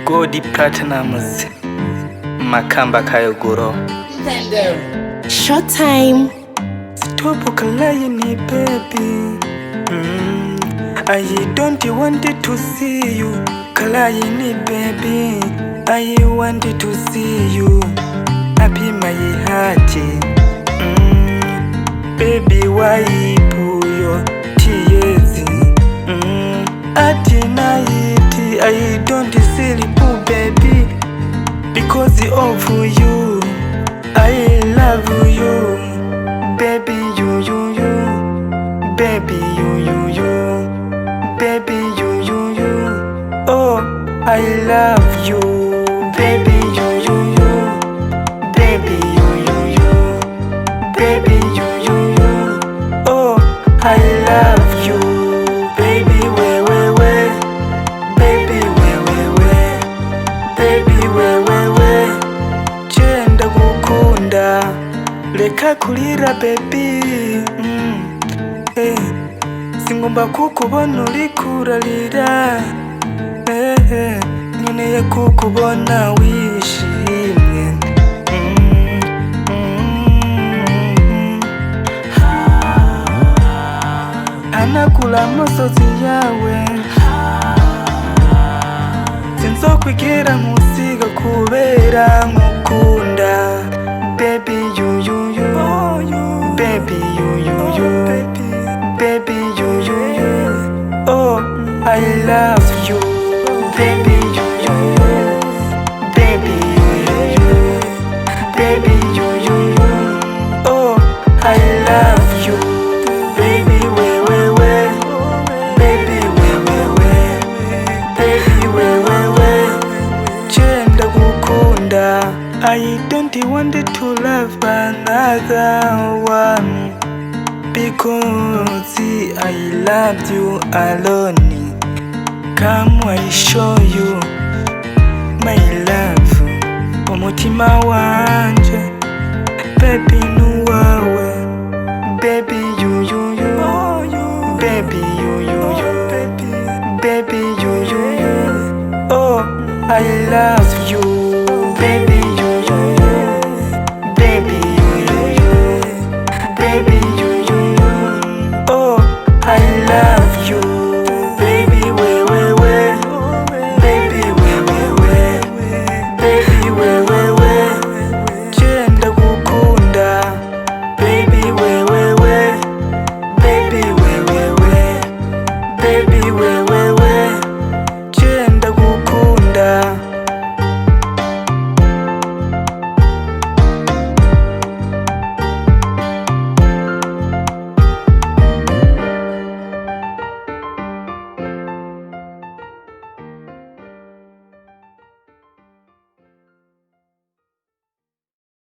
Gold Platinums Makamba Kayogoro Showtime. Stop crying baby. I don't want to see you crying baby. I want to see you happy my heart. Baby wipe your tears. At night I don't sleep baby, because of you. I love you baby, you baby, you baby, you. Oh, I love you baby, you baby, you baby, you. Oh, I love you baby, we baby, we baby, we chenda gukunda leka kulira baby. Singomba kukubona uri kurarira, nkeneye kukubona wishimye. Hanagura amosozi yawe, sinzokwigera nkusiga kubera nkukunda baby, you baby, you baby, you. Oh, I love you baby, you baby, you baby, you. Oh, I love you baby, we baby, baby, we chenda gukunda. I don't want to love another one, because I loved you alone. Come I show you my love, umutima wanje baby nuwawe baby, you baby, you baby, you. Oh, I love you